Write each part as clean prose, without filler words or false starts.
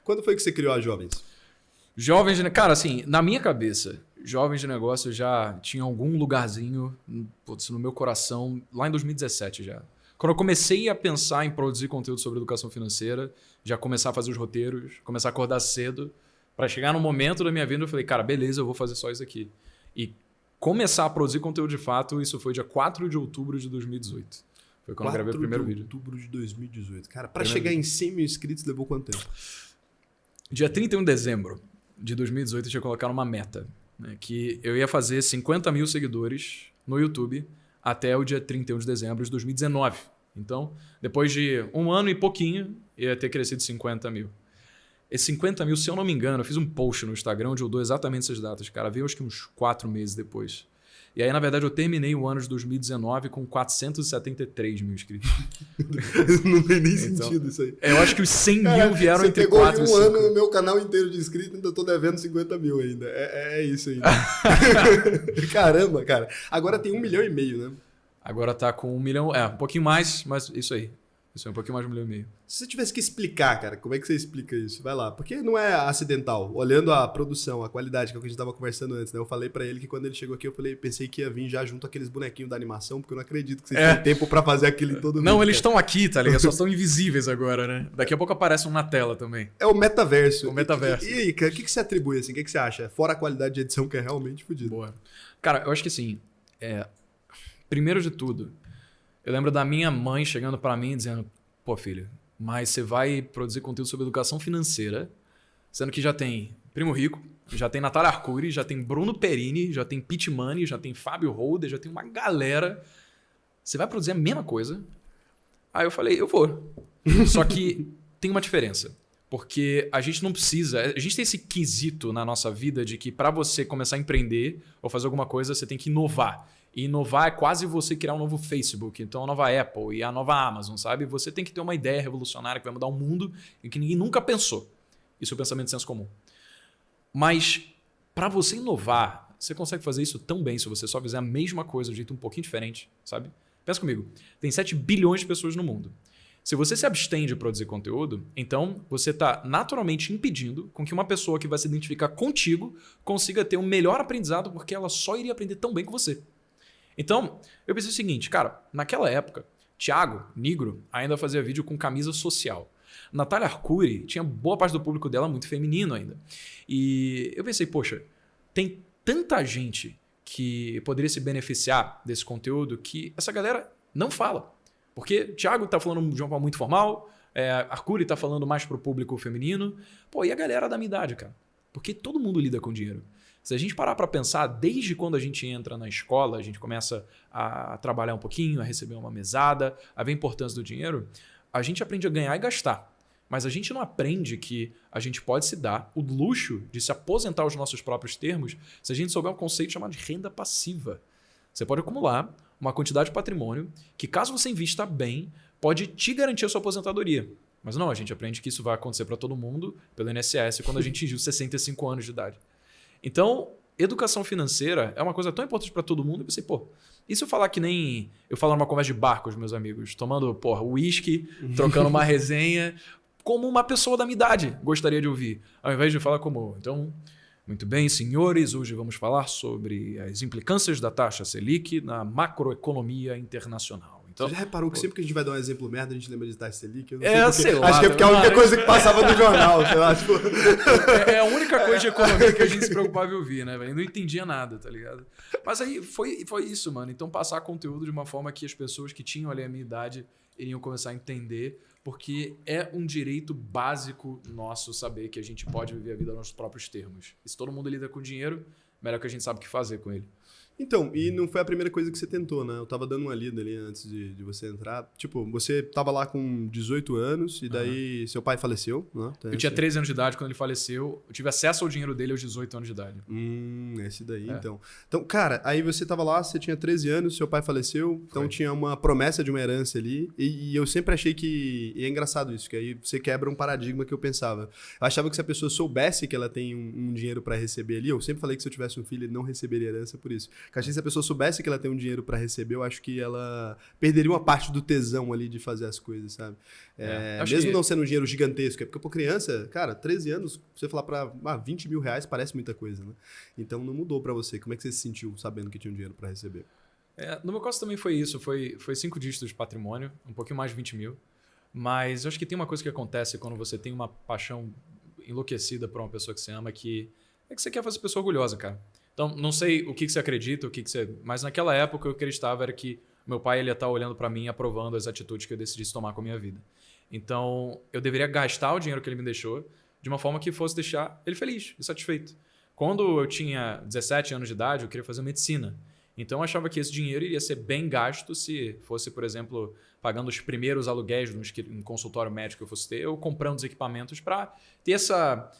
Quando foi que você criou a Jovens? Jovens, cara, assim, na minha cabeça, Jovens de Negócio já tinha algum lugarzinho putz, no meu coração lá em 2017 já. Quando eu comecei a pensar em produzir conteúdo sobre educação financeira, já começar a fazer os roteiros, começar a acordar cedo, para chegar no momento da minha vida eu falei, cara, beleza, eu vou fazer só isso aqui. E começar a produzir conteúdo de fato, isso foi dia 4 de outubro de 2018. Foi quando eu gravei o primeiro vídeo. 4 de outubro de 2018. Cara, para chegar em 100 mil inscritos levou quanto tempo? Dia 31 de dezembro de 2018 eu tinha colocado uma meta, né, que eu ia fazer 50 mil seguidores no YouTube até o dia 31 de dezembro de 2019. Então, depois de um ano e pouquinho, ia ter crescido 50 mil. Esses 50 mil, se eu não me engano, eu fiz um post no Instagram onde eu dou exatamente essas datas, cara. Veio acho que uns 4 meses depois. E aí, na verdade, eu terminei o ano de 2019 com 473 mil inscritos. Não tem nem Então, sentido isso aí. Eu acho que os 100 mil vieram você entre pegou 4 e 5. um ano no meu canal inteiro de inscritos e ainda tô devendo 50 mil ainda. É isso ainda. Caramba, cara. Agora tem 1,5 milhão, né? Agora tá com 1 milhão, um pouquinho mais, mas isso aí. Isso é um pouquinho mais de 1,5 milhão. Se você tivesse que explicar, cara, como é que você explica isso? Vai lá. Porque não é acidental. Olhando a produção, a qualidade, que é o que a gente tava conversando antes, né? Eu falei pra ele que quando ele chegou aqui, pensei que ia vir já junto aqueles bonequinhos da animação, porque eu não acredito que vocês têm tempo pra fazer aquele todo Não, vídeo, eles estão aqui, tá ligado? Só estão invisíveis agora, né? Daqui a pouco aparecem um na tela também. É o metaverso. O metaverso. E aí, cara, o que você atribui, assim? O que você acha? Fora a qualidade de edição, que é realmente fodida. Boa. Cara, eu acho que assim, primeiro de tudo, eu lembro da minha mãe chegando pra mim e dizendo, pô, filho, mas você vai produzir conteúdo sobre educação financeira, sendo que já tem Primo Rico, já tem Natália Arcuri, já tem Bruno Perini, já tem Pete Money, já tem Fábio Holder, já tem uma galera. Você vai produzir a mesma coisa? Aí eu falei, eu vou. Só que tem uma diferença. Porque a gente não precisa... A gente tem esse quesito na nossa vida de que para você começar a empreender ou fazer alguma coisa, você tem que inovar. E inovar é quase você criar um novo Facebook, então a nova Apple e a nova Amazon, sabe? Você tem que ter uma ideia revolucionária que vai mudar o mundo e que ninguém nunca pensou. Isso é o pensamento de senso comum. Mas para você inovar, você consegue fazer isso tão bem se você só fizer a mesma coisa de um jeito um pouquinho diferente, sabe? Pensa comigo, tem 7 bilhões de pessoas no mundo. Se você se abstém de produzir conteúdo, então você está naturalmente impedindo com que uma pessoa que vai se identificar contigo consiga ter um melhor aprendizado porque ela só iria aprender tão bem que você. Então, eu pensei o seguinte, cara, naquela época, Thiago Nigro ainda fazia vídeo com camisa social. Natália Arcuri tinha boa parte do público dela muito feminino ainda. E eu pensei, poxa, tem tanta gente que poderia se beneficiar desse conteúdo que essa galera não fala. Porque Thiago tá falando de uma forma muito formal, Arcuri tá falando mais pro público feminino. Pô, e a galera da minha idade, cara? Porque todo mundo lida com dinheiro. Se a gente parar para pensar, desde quando a gente entra na escola, a gente começa a trabalhar um pouquinho, a receber uma mesada, a ver a importância do dinheiro, a gente aprende a ganhar e gastar. Mas a gente não aprende que a gente pode se dar o luxo de se aposentar aos nossos próprios termos se a gente souber um conceito chamado de renda passiva. Você pode acumular uma quantidade de patrimônio que, caso você invista bem, pode te garantir a sua aposentadoria. Mas não, a gente aprende que isso vai acontecer para todo mundo pelo INSS quando a gente atingir os 65 anos de idade. Então, educação financeira é uma coisa tão importante para todo mundo. Eu pensei, pô, e se eu falar que nem eu falo numa conversa de bar com os meus amigos, tomando, uísque, trocando uma resenha, como uma pessoa da minha idade gostaria de ouvir, ao invés de falar como... Então, muito bem, senhores, hoje vamos falar sobre as implicâncias da taxa Selic na macroeconomia internacional. Então, você já reparou que sempre que a gente vai dar um exemplo merda, a gente lembra de taxa Selic? Eu não sei lá. Acho que é porque é a única coisa que passava no jornal, sei lá. Tipo... É a única coisa de economia que a gente se preocupava em ouvir, né, velho? Eu não entendia nada, tá ligado? Mas aí foi isso, mano. Então passar conteúdo de uma forma que as pessoas que tinham ali a minha idade iriam começar a entender, porque é um direito básico nosso saber que a gente pode viver a vida nos nossos próprios termos. E se todo mundo lida com dinheiro, melhor que a gente sabe o que fazer com ele. Então, e não foi a primeira coisa que você tentou, né? Eu tava dando uma lida ali antes de você entrar. Tipo, você tava lá com 18 anos e daí seu pai faleceu, né? Então, eu tinha 13 anos de idade quando ele faleceu. Eu tive acesso ao dinheiro dele aos 18 anos de idade. Esse daí, então. Então, cara, aí você tava lá, você tinha 13 anos, seu pai faleceu, então tinha uma promessa de uma herança ali. E eu sempre achei que... E é engraçado isso, que aí você quebra um paradigma que eu pensava. Eu achava que se a pessoa soubesse que ela tem um dinheiro pra receber ali, eu sempre falei que se eu tivesse um filho, ele não receberia herança por isso. Eu acho que se a pessoa soubesse que ela tem um dinheiro pra receber, eu acho que ela perderia uma parte do tesão ali de fazer as coisas, sabe? Mesmo não sendo um dinheiro gigantesco, é porque pra criança, cara, 13 anos, você falar pra 20 mil reais parece muita coisa, né? Então não mudou pra você. Como é que você se sentiu sabendo que tinha um dinheiro pra receber? No meu caso também foi isso, foi 5 dígitos de patrimônio, um pouquinho mais de 20 mil. Mas eu acho que tem uma coisa que acontece quando você tem uma paixão enlouquecida por uma pessoa que você ama, que é que você quer fazer a pessoa orgulhosa, cara. Então, não sei o que você acredita, mas naquela época eu acreditava era que meu pai ele ia estar olhando para mim e aprovando as atitudes que eu decidisse tomar com a minha vida. Então, eu deveria gastar o dinheiro que ele me deixou de uma forma que fosse deixar ele feliz e satisfeito. Quando eu tinha 17 anos de idade, eu queria fazer medicina. Então, eu achava que esse dinheiro iria ser bem gasto se fosse, por exemplo, pagando os primeiros aluguéis em consultório médico que eu fosse ter, ou comprando os equipamentos para ter essa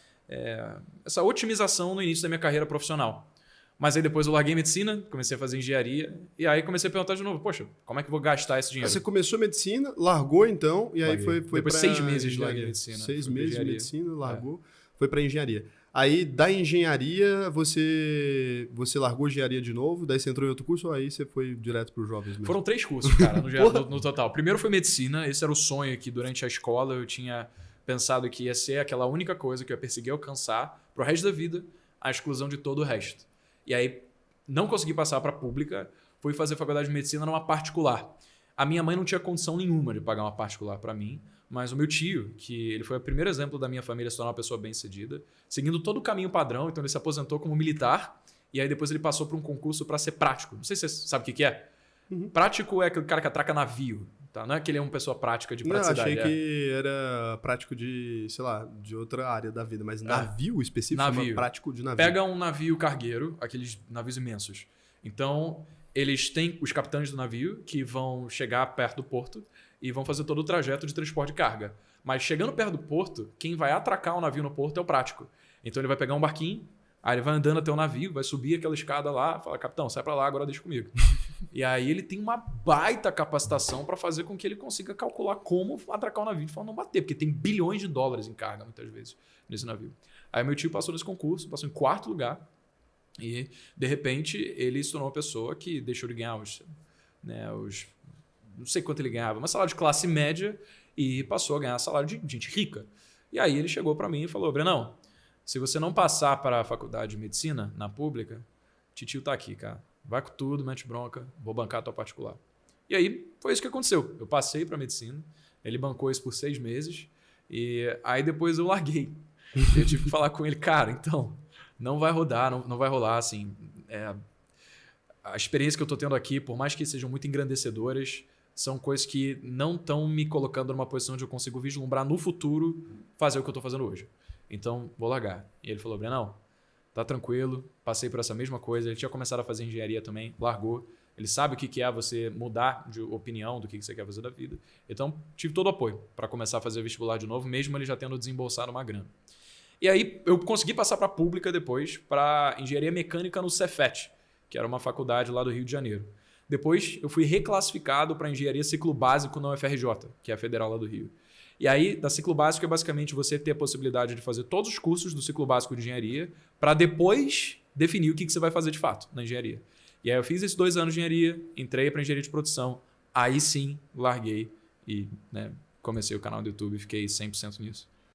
otimização no início da minha carreira profissional. Mas aí depois eu larguei medicina, comecei a fazer engenharia, e aí comecei a perguntar de novo, poxa, como é que eu vou gastar esse dinheiro? Você começou medicina, largou então, e aí foi depois pra 6 meses de engenharia. larguei medicina. 6 meses de medicina, largou, foi pra engenharia. Aí, da engenharia, você largou engenharia de novo, daí você entrou em outro curso ou aí você foi direto para os jovens mesmo? Foram 3 cursos, cara, no total. Primeiro foi medicina, esse era o sonho que durante a escola eu tinha pensado que ia ser aquela única coisa que eu ia perseguir alcançar pro resto da vida, a exclusão de todo o resto. E aí, não consegui passar para a pública, fui fazer faculdade de medicina numa particular. A minha mãe não tinha condição nenhuma de pagar uma particular para mim, mas o meu tio, que ele foi o primeiro exemplo da minha família se tornar uma pessoa bem-sucedida, seguindo todo o caminho padrão, então ele se aposentou como militar, e aí depois ele passou por um concurso para ser prático. Não sei se você sabe o que é. Uhum. Prático é aquele cara que atraca navio. Tá? Não é que ele é uma pessoa prática de praticidade. Não, achei que era prático de, sei lá, de outra área da vida, mas navio específico, navio. Prático de navio. Pega um navio cargueiro, aqueles navios imensos. Então, eles têm os capitães do navio que vão chegar perto do porto e vão fazer todo o trajeto de transporte de carga. Mas chegando perto do porto, quem vai atracar o navio no porto é o prático. Então ele vai pegar um barquinho, aí ele vai andando até o navio, vai subir aquela escada lá, fala, capitão, sai pra lá, agora deixa comigo. E aí ele tem uma baita capacitação para fazer com que ele consiga calcular como atracar o navio de forma a não bater, porque tem bilhões de dólares em carga, muitas vezes, nesse navio. Aí meu tio passou nesse concurso, passou em 4º lugar, e de repente ele se tornou uma pessoa que deixou de ganhar não sei quanto ele ganhava, mas salário de classe média, e passou a ganhar salário de gente rica. E aí ele chegou para mim e falou, Brenão, se você não passar para a faculdade de medicina na pública, titio tá aqui, cara. Vai com tudo, mete bronca, vou bancar a tua particular. E aí foi isso que aconteceu. Eu passei para medicina, ele bancou isso por 6 meses, e aí depois eu larguei. Eu tive que falar com ele, cara, então, não vai rodar, não vai rolar, assim. A experiência que eu tô tendo aqui, por mais que sejam muito engrandecedoras, são coisas que não estão me colocando numa posição onde eu consigo vislumbrar no futuro fazer o que eu estou fazendo hoje. Então, vou largar. E ele falou, Brenão, tá tranquilo, passei por essa mesma coisa. Ele tinha começado a fazer engenharia também, largou. Ele sabe o que é você mudar de opinião do que você quer fazer da vida. Então, tive todo o apoio para começar a fazer vestibular de novo, mesmo ele já tendo desembolsado uma grana. E aí, eu consegui passar para a pública depois, para engenharia mecânica no Cefet, que era uma faculdade lá do Rio de Janeiro. Depois, eu fui reclassificado para engenharia ciclo básico na UFRJ, que é a federal lá do Rio. E aí, da ciclo básico é basicamente você ter a possibilidade de fazer todos os cursos do ciclo básico de engenharia para depois definir o que você vai fazer de fato na engenharia. E aí eu fiz esses 2 anos de engenharia, entrei para engenharia de produção, aí sim larguei e comecei o canal do YouTube e fiquei 100% nisso.